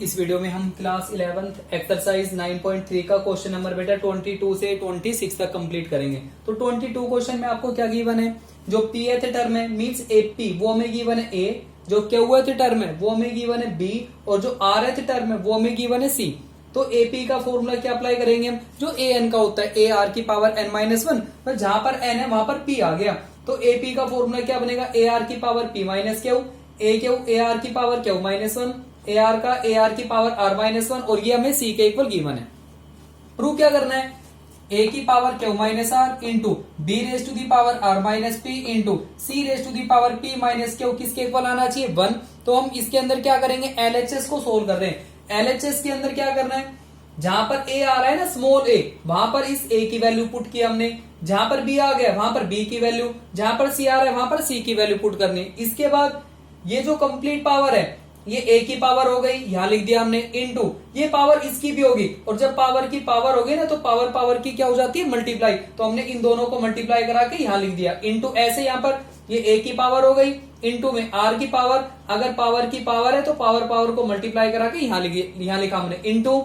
इस वीडियो में हम क्लास 11th एक्सरसाइज 9.3 का क्वेश्चन नंबर बेटा 22 से 26 तक कंप्लीट करेंगे। तो 22 क्वेश्चन में आपको क्या गिवन है, जो pth टर्म है मींस एपी वो हमें गिवन है ए, जो क्यूथ टर्म है वो हमें गिवन है बी, और जो आरथ टर्म है वो हमें गिवन है सी। तो एपी का फॉर्मूला क्या अप्लाई करेंगे हम, जो ए एन का होता है ए आर की पावर एन माइनस वन, जहां पर एन है वहां पर पी आ गया। तो एपी का फॉर्मूला क्या बनेगा, ए आर की power P minus Q, A Q A R की power Q minus one, A R का ए आर की पावर आर माइनस वन, और ये हमें सी के इक्वल गिवन है। प्रूव क्या करना है, ए की power Q minus r into b raise to the power are minus p into c raise to the power P minus q किसके इक्वल आना चाहिए, वन। तो हम इसके अंदर क्या करेंगे, एलएचएस को सोल्व कर रहे हैं। एलएचएस के अंदर क्या करना है, जहां पर ए आ रहा है ना स्मॉल ए, वहां पर इस ए की वैल्यू पुट किया हमने, जहां पर बी आ गया वहां पर बी की वैल्यू, जहां पर सी आ रहा है वहां पर सी की वैल्यू पुट करनी। इसके बाद ये जो कंप्लीट पावर है ये ए की पावर हो गई, यहां लिख दिया हमने, इनटू ये पावर इसकी भी होगी, और जब पावर की पावर होगी ना तो पावर पावर की क्या हो जाती है, मल्टीप्लाई। तो हमने इन दोनों को मल्टीप्लाई करा के यहां लिख दिया, इनटू ऐसे यहां पर ये ए की पावर हो गई, इनटू में आर की पावर, अगर पावर की पावर है तो पावर पावर को मल्टीप्लाई करा के यहां लिखा हमने, इनटू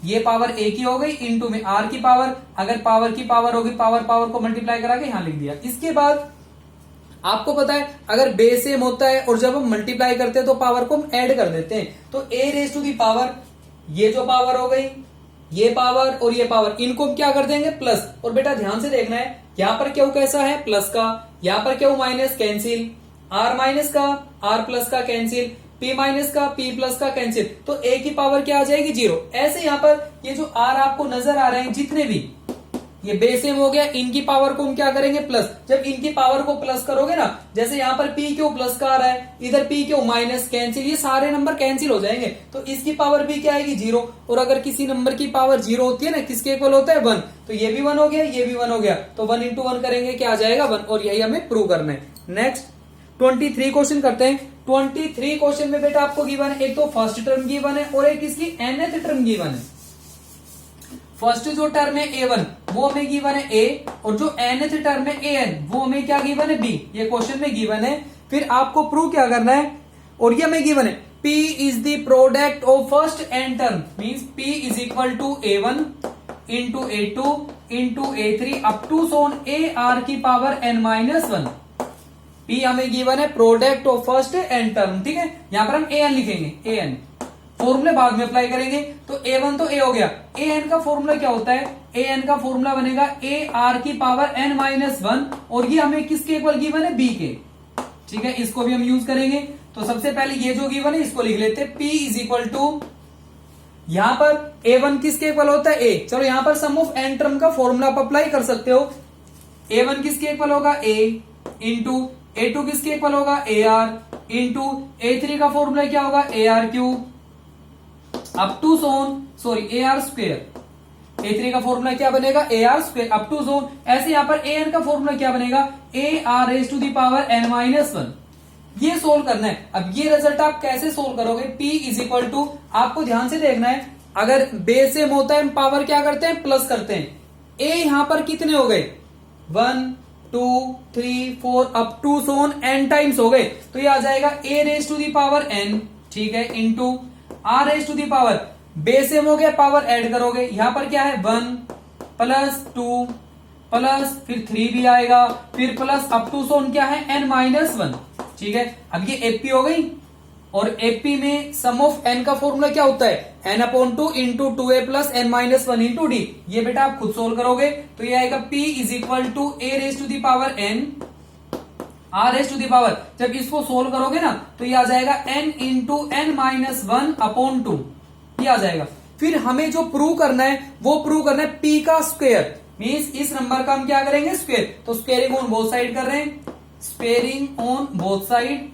ये पावर ए की हो गई, इनटू में आर की पावर, अगर पावर की पावर होगी पावर पावर को मल्टीप्लाई करा के यहां लिख दिया। इसके बाद आपको पता है अगर बेस सेम होता है और जब हम मल्टीप्लाई करते हैं तो पावर को हम ऐड कर देते हैं। तो ए रेज टू दी पावर, ये जो पावर हो गई ये पावर और ये पावर, इनको हम क्या कर देंगे प्लस। और बेटा ध्यान से देखना है यहां पर क्यू कैसा है प्लस का, यहां पर q minus cancel, r minus का आर प्लस का कैंसिल, पी माइनस का पी प्लस का कैंसिल। तो ए की पावर क्या आ जाएगी, जीरो। ऐसे यहां पर ये जो आर आपको नजर आ रहे हैं जितने भी, ये बेस सेम हो गया, इनकी पावर को हम क्या करेंगे प्लस। जब इनकी पावर को प्लस करोगे ना, जैसे यहां पर पी क्यू प्लस का आ रहा है, इधर पी क्यू माइनस कैंसिल, ये सारे नंबर कैंसिल हो जाएंगे। तो इसकी पावर भी क्या आएगी, जीरो। और अगर किसी नंबर की पावर जीरो होती है ना, किसके इक्वल होता है, वन। तो ये भी वन हो गया, ये भी वन हो गया, तो वन इंटू वन करेंगे क्या आ जाएगा, वन। और यही हमें प्रूव करना है। नेक्स्ट 23 क्वेश्चन करते हैं। 23 क्वेश्चन में बेटा आपको गिवन है, एक तो फर्स्ट टर्म गिवन है और एक इसकी nth टर्म गिवन है। फर्स्ट जो टर्म है a1 वो हमें गिवन है a, और जो nth टर्म है an वो हमें क्या गिवन है b। ये क्वेश्चन में गिवन है। फिर आपको प्रूव क्या करना है, और ये हमें गिवन है p is the product of first n term, means p is equal to a1 into a2 into a3 up to so on ar की power n minus one. p हमें गिवन है product of first n term, ठीक है। यहां पर हम an लिखेंगे, an फॉर्मूले बाद में अप्लाई करेंगे। तो a1 तो a हो गया, an का फॉर्मूला क्या होता है, an का फॉर्मूला बनेगा a r की पावर n माइनस वन, और ये हमें किसके इक्वल गिवन है, b के, ठीक है। इसको भी हम यूज करेंगे। तो सबसे पहले ये जो गिवन है इसको लिख लेते हैं, p इज इक्वल टू, यहां पर a1 किसके इक्वल होता है a, चलो यहां पर सम ऑफ n टर्म का फॉर्मूला आप अप्लाई कर सकते हो। a1 किसके इक्वल होगा a, इंटू a2 किसके इक्वल होगा a r, इंटू a3 का फॉर्मूला क्या होगा a r cube up to जोन, सॉरी ए आर स्क्वेयर। ए3 का फॉर्मूला क्या बनेगा, ए आर स्क्वेयर अप टू जोन। ऐसे यहां पर ए एन का फॉर्मूला क्या बनेगा, A R raise to the power n minus one. ये सोल्व करना है। अब ये रिजल्ट आप कैसे सोल्व करोगे, P इज इक्वल टू, आपको ध्यान से देखना है, अगर बेस सेम होता है हम पावर क्या करते हैं, प्लस करते हैं। ए यहां पर कितने हो गए, 1 2 3 4 अप टू जोन n टाइम्स हो गए। तो ये आ जाएगा A raise to the power n, ठीक है, into are raise to the power, base same हो गया पावर ऐड करोगे, यहां पर क्या है 1 प्लस 2 प्लस फिर 3 भी आएगा, फिर प्लस अप टू सोन क्या है n माइनस वन, ठीक है। अब ये एपी हो गई, और एपी में सम ऑफ n का फॉर्मूला क्या होता है, n upon two into two A plus N minus one into D. ये बेटा आप खुद सोल्व करोगे तो ये आएगा p is equal to a raise to the power n r s to the power. जब इसको सोल्व करोगे ना तो ये आ जाएगा n into n minus one upon two, ये आ जाएगा। फिर हमें जो प्रूव करना है वो प्रूव करना है p का स्क्वायर, मींस इस नंबर का हम क्या करेंगे स्क्वायर। तो स्क्वेयरिंग ऑन बोथ साइड कर रहे हैं, स्क्वेयरिंग ऑन बोथ साइड।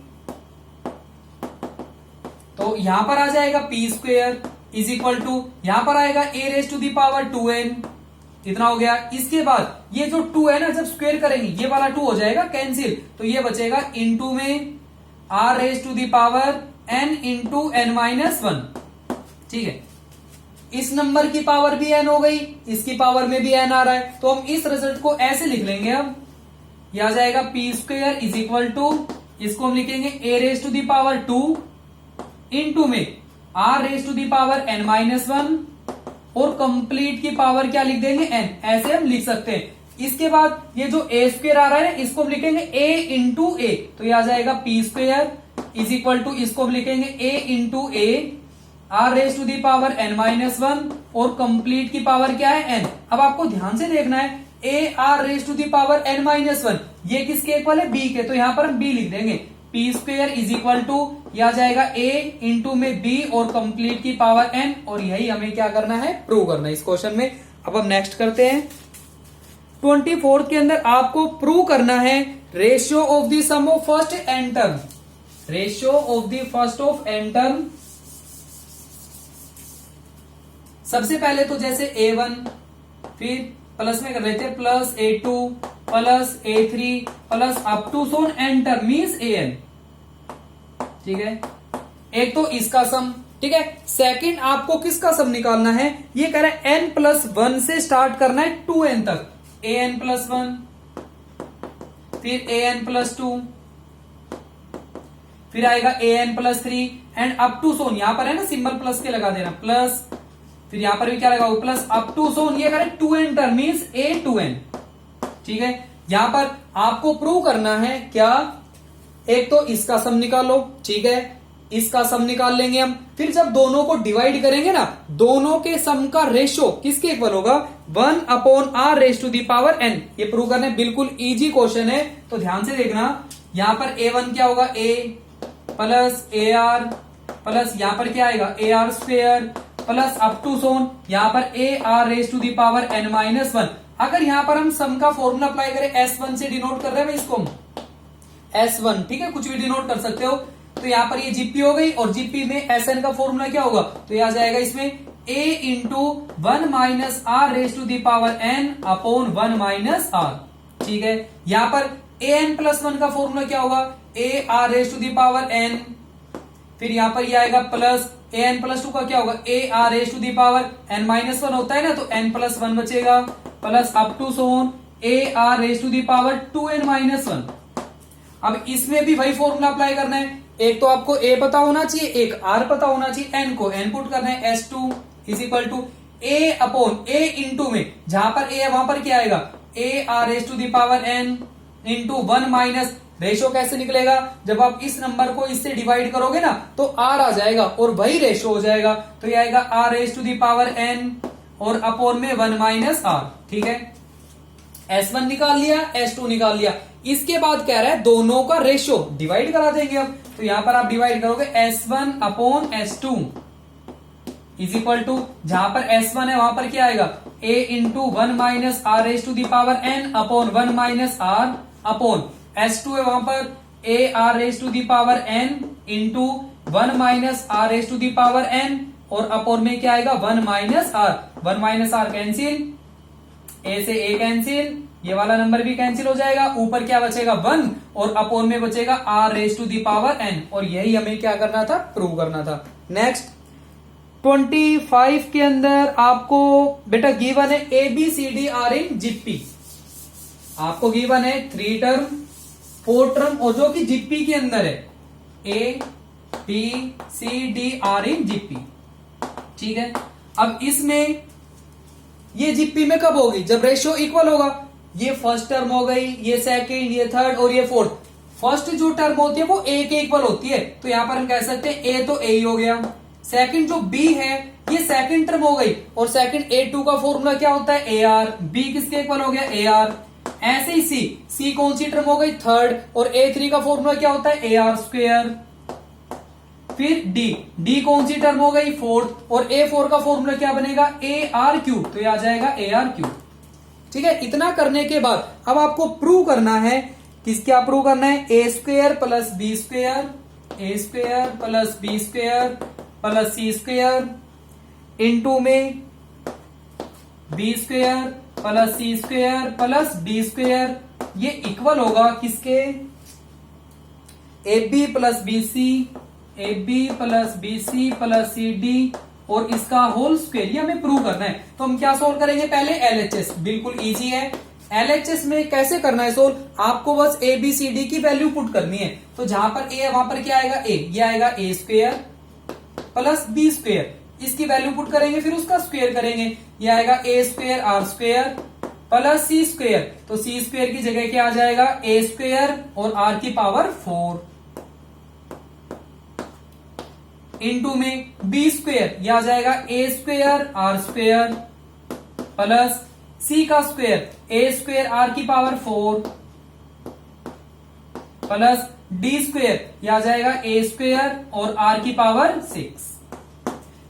तो यहां पर आ जाएगा p square is equal to, यहां पर आएगा a raise to the power 2n, इतना हो गया। इसके बाद ये जो 2 है ना, जब स्क्वायर करेंगे ये वाला 2 हो जाएगा कैंसिल, तो ये बचेगा इनटू में r raise to the power n into n minus one, ठीक है। इस नंबर की पावर भी n हो गई, इसकी पावर में भी n आ रहा है, तो हम इस रिजल्ट को ऐसे लिख लेंगे। अब ये आ जाएगा p square is equal to, इसको हम लिखेंगे a raise to the power 2 into में r raise to the power n minus 1 और कंप्लीट की पावर क्या लिख देंगे n, ऐसे हम लिख सकते हैं। इसके बाद ये जो a स्क्वायर आ रहा है इसको हम लिखेंगे a इंटू ए, तो ये आ जाएगा p square is equal to, इसको हम लिखेंगे a into a r raise to the power n minus 1 और कंप्लीट की पावर क्या है n। अब आपको ध्यान से देखना है a r raise to the power n minus 1 ये किसके इक्वल है, b के, तो यहां पर हम b लिख देंगे, p square is equal to ये आ जाएगा a इंटू में b और कंप्लीट की पावर n, और यही हमें क्या करना है, प्रूव करना है इस क्वेश्चन में। अब हम नेक्स्ट करते हैं 24 के अंदर आपको प्रूव करना है ratio of the sum of first n term, ratio of the first of n term. सबसे पहले तो जैसे a1 फिर प्लस में कर रहे थे plus a2 plus a3 plus up to so on n term means an, ठीक है। एक तो इसका सम, ठीक है। सेकंड आपको किसका सम निकालना है, ये कह रहा है n प्लस 1 से स्टार्ट करना है 2n तक, an प्लस 1 फिर an प्लस 2 फिर आएगा an plus 3 and up to so on, यहां पर है ना सिंबल प्लस के लगा देना, प्लस फिर यहां पर भी क्या लगाओ प्लस अप टू सोन, ये करें 2n टर्म मीन्स a2n, ठीक है। यहां पर आपको प्रूव करना है क्या, एक तो इसका सम निकालो, ठीक है, इसका सम निकाल लेंगे हम, फिर जब दोनों को डिवाइड करेंगे ना, दोनों के सम का रेशियो किसके इक्वल होगा, 1 upon r raise to the power n। ये प्रूव करना है, बिल्कुल इजी क्वेश्चन है, तो ध्यान से देखना। यहां पर a1 क्या होगा, a प्लस ar प्लस यहां पर क्या आएगा ar square plus up to so on यहां पर A are raise to the power n minus 1। अगर यहां पर हम सम का फॉर्मूला अप्लाई करें, S1 से डिनोट कर रहे हैं इसको हम S1, ठीक है, कुछ भी डिनोट कर सकते हो। तो यहां पर ये जीपी हो गई और जीपी में SN का फॉर्मूला क्या होगा, तो ये आ जाएगा इसमें a into 1 minus r raise to the power n upon 1 minus r, ठीक है। यहां पर an प्लस 1 का फॉर्मूला क्या होगा, a r raise to the power n, फिर यहां पर ये आएगा प्लस an प्लस 2 का क्या होगा, a r raise to the power n minus 1 होता है ना, तो n प्लस 1 बचेगा plus up to so on a r raise to the power 2n minus 1। अब इसमें भी वही फॉर्मूला अप्लाई करना है, एक तो आपको a पता होना चाहिए, एक r पता होना चाहिए, n को n पुट करना है, S2 is equal to a upon a into में जहां पर a है वहां पर क्या आएगा, a r raise to the power n into 1 minus, ratio कैसे निकलेगा, जब आप इस नंबर को इससे डिवाइड करोगे ना तो r आ जाएगा और वही रेशियो हो जाएगा, तो ये आएगा r raise to the power n और अपॉन में 1 माइनस r, ठीक है। S1 निकाल लिया, S2 निकाल लिया, इसके बाद कह रहा है दोनों का रेशियो डिवाइड करा देंगे अब, तो यहां पर आप डिवाइड करोगे S1 upon S2 is equal to, जहां पर S1 है वहां पर क्या आएगा, a into 1 minus r raise to the power n upon 1 minus r upon S2 है वहां पर a r raise to the power n into 1 minus r raise to the power n और अपॉन में क्या आएगा 1 minus r, 1 minus r cancel, a से a cancel, ये वाला नंबर भी कैंसिल हो जाएगा, ऊपर क्या बचेगा 1 और अपॉन में बचेगा r raise to the power n, और यही हमें क्या करना था, प्रूव करना था। नेक्स्ट 25 के अंदर आपको बेटा गिवन है a b c d are in GP, आपको गिवन है 3 टर्म 4 टर्म और जो कि जीपी के अंदर है a b c d are in GP, ठीक है। अब इसमें ये जीपी में कब होगी, जब रेशियो इक्वल होगा, ये फर्स्ट टर्म हो गई, ये सेकंड, ये थर्ड और ये फोर्थ। फर्स्ट जो टर्म होती है वो ए के इक्वल होती है, तो यहां पर हम कह सकते हैं ए तो ए ही हो गया। सेकंड जो बी है ये सेकंड टर्म हो गई, और सेकंड A2 का फॉर्मूला क्या होता है ए आर, बी किसके इक्वल हो गया ए आर। ऐसे ही सी कौन सी टर्म हो गई थर्ड, और A3 का फॉर्मूला क्या होता है ए आर स्क्वायर। फिर डी कौन सी टर्म हो गई फोर्थ, और A4 का फॉर्मूला क्या बनेगा ए आर क्यूब, तो ये आ जाएगा ए आर क्यूब, ठीक है। इतना करने के बाद अब आपको प्रूव करना है, क्या प्रूव करना है, A square plus B square, A square plus B square plus C square into में B square plus C square plus D square, ये इक्वल होगा किसके, A B plus B C, A B plus B C plus C D और इसका whole square, ये हमें prove करना है। तो हम क्या सोल्व करेंगे, पहले एलएचएस, बिल्कुल इजी है। एलएचएस में कैसे करना है सोल्व, आपको बस ए बी सी डी की वैल्यू पुट करनी है, तो जहां पर ए है वहां पर क्या आएगा ए, ये आएगा ए स्क्वायर प्लस बी स्क्वेयर, इसकी वैल्यू पुट करेंगे फिर उसका स्क्वेयर करेंगे, ये आएगा A square R square plus C square, तो सी स्क्वेयर की जगह क्या आ जाएगा ए स्क्वेयर और आर की पावर 4 इंटू में बी स्क्वेयर, यह आ जाएगा A square R square plus सी का स्क्वेयर ए स्क्वेयर आर की पावर 4 प्लस डी स्क्वेयर, यह आ जाएगा ए स्क्वेयर और आर की पावर 6।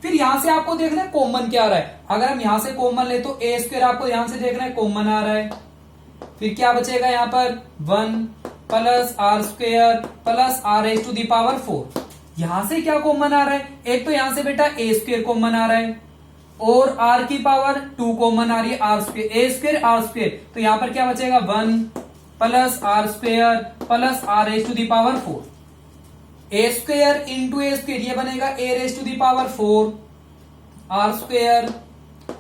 फिर यहां से आपको देखना है कॉमन क्या आ रहा है, अगर हम यहां से कॉमन ले तो ए स्क्वेयर आपको यहां से देखना है कॉमन आ रहा है, फिर क्या बचेगा यहां पर 1 plus are square plus are raise to the power 4। यहां से क्या कॉमन आ रहा है, एक तो यहां से बेटा ए स्क्वेयर कॉमन आ रहा है और आर की पावर 2 कॉमन आ रही है, R square A square R square, तो यहां पर क्या बचेगा 1 plus are square plus are raise to the power 4, A square into A square, ये बनेगा A raise to the power 4 R square,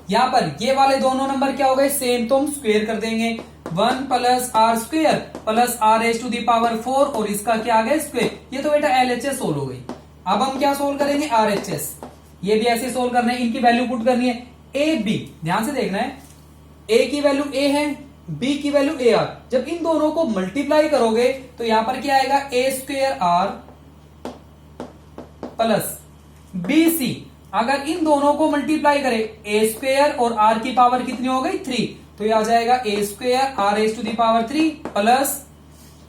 यहां पर ये वाले दोनों नंबर क्या हो गए सेम, तो हम स्क्वेयर कर देंगे 1 plus are square plus are raise to the power 4 और इसका क्या आ गया स्क्वेयर, ये तो बेटा एलएचएस सोल्व हो गई। अब हम क्या सोल्व करेंगे आरएचएस, ये भी ऐसे सोल्व करना है, इनकी वैल्यू पुट करनी है ए बी, ध्यान से देखना है ए की वैल्यू ए है, बी की वैल्यू ए आर, जब इन दोनों को मल्टीप्लाई करोगे तो यहां पर क्या आएगा A square R plus B C, अगर इन दोनों को मल्टीप्लाई करें ए स्क्वेयर और आर की पावर कितनी हो गई 3, तो ये आ जाएगा A square R raise to the power 3 plus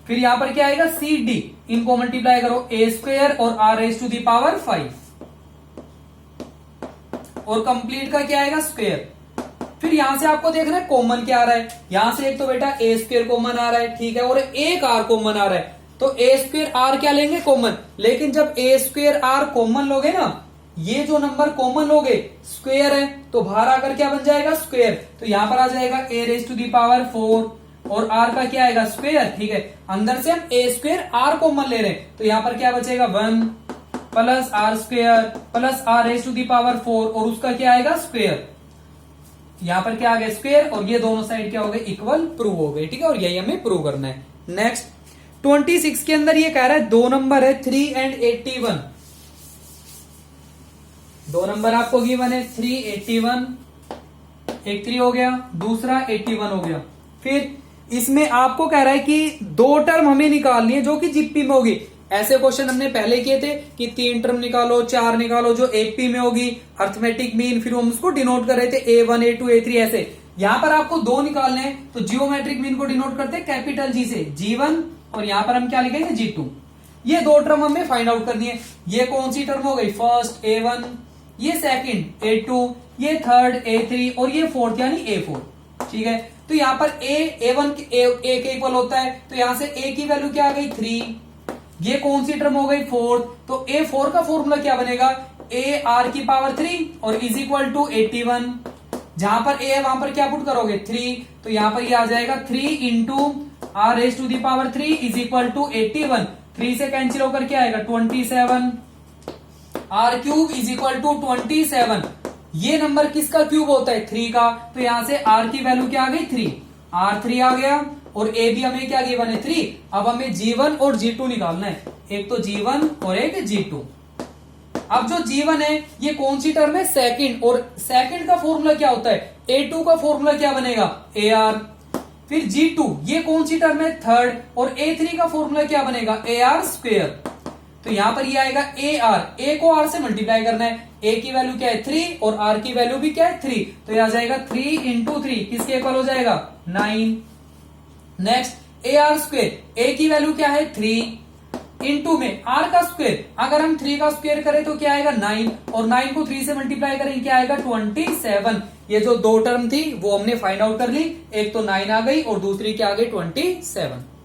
फिर यहां पर क्या आएगा सी डी, इनको मल्टीप्लाई करो ए स्क्वेयर और r raise to the power 5 और कंप्लीट का क्या आएगा स्क्वेयर। फिर यहां से आपको देखना है कॉमन क्या आ रहा है, यहां से एक तो बेटा ए स्क्वेयर कॉमन आ रहा है, ठीक है, और एक आर कॉमन आ रहा है, तो ए स्क्वेयर आर क्या लेंगे कॉमन, लेकिन जब ए स्क्वेयर आर कॉमन लोगे ना, ये जो नंबर कॉमन लोगे स्क्वेयर है तो बाहर आकर क्या बन जाएगा स्क्वेयर, तो यहां पर आ जाएगा A raise to the power 4 और आर का क्या आएगा स्क्वेयर, ठीक है, अंदर से हम ए स्क्वेयर आर कॉमन ले रहे हैं, तो यहां पर क्या बचेगा 1 plus are square plus are raise to the power 4 और उसका क्या आएगा स्क्वेयर, यहां पर क्या आ गया स्क्वेयर और ये दोनों साइड क्या हो गए इक्वल, प्रूव हो गए, ठीक है, और यही हमें प्रूव करना है। नेक्स्ट 26 के अंदर ये कह रहा है दो नंबर है 3 एंड 81, दो नंबर आपको गिवन है 381, एक 3 हो गया दूसरा 81 हो गया, फिर इसमें आपको कह रहा है कि दो टर्म हमें निकालनी है जो कि जीपी में होगी। ऐसे क्वेश्चन हमने पहले किए थे कि 3 टर्म निकालो 4 निकालो जो एपी में होगी, अर्थमेटिक मीन, फिर हम उसको डिनोट कर रहे थे A1 A2 A3 ऐसे। यहां पर आपको दो निकालने हैं तो जियोमेट्रिक मीन को डिनोट करते हैं कैपिटल जी से G1 और यहां पर हम क्या लिखेंगे G2। ये दो टर्म हमें फाइंड आउट करनी है, ये कौन सी टर्म हो गई फर्स्ट A1, ये सेकंड A2, ये थर्ड A3 और ये फोर्थ यानी A4, ठीक है। तो यहां पर A1 A के इक्वल होता है, तो यहां से A की वैल्यू क्या आ गई 3, ये कौन सी टर्म हो गई 4, तो A4 का फॉर्मूला क्या बनेगा A R की पावर 3 और इज इक्वल टू 81, जहां पर A है वहां पर क्या पुट करोगे 3, तो यहां पर ये आ जाएगा 3 into are raise to the power 3 is equal to 81, 3 से कैंसिल होकर क्या आएगा 27, r cube is equal to 27, ये नंबर किसका क्यूब होता है 3 का, तो यहां से आर की वैल्यू क्या आ गई 3, R3 आ गया और ए भी हमें क्या गिवन है 3। अब हमें G1 और G2 निकालना है, एक तो G1 और एक G2। अब जो G1 है ये कौन सी टर्म है सेकंड, और सेकंड का फॉर्मूला क्या होता है A2 का फॉर्मूला क्या बनेगा AR, फिर G2 ये कौन सी टर्म है थर्ड, और A3 का फॉर्मूला क्या बनेगा AR स्क्वेयर। तो यहां पर ये आएगा AR, A को R से मल्टीप्लाई करना है, A की वैल्यू क्या है 3 और R की वैल्यू भी क्या है 3, तो ये आ जाएगा 3 इंटू 3 किसके इक्वल हो जाएगा 9। नेक्स्ट AR स्क्वेयर, A की वैल्यू क्या है 3 इंटू में R का स्क्वेयर, अगर हम 3 का स्क्वेयर करें तो क्या आएगा 9 और 9 को 3 से मल्टीप्लाई करें क्या आएगा 27। ये जो दो टर्म थी वो हमने फाइंड आउट कर ली, एक तो 9 आ गई और दूसरी क्या आ गई 27।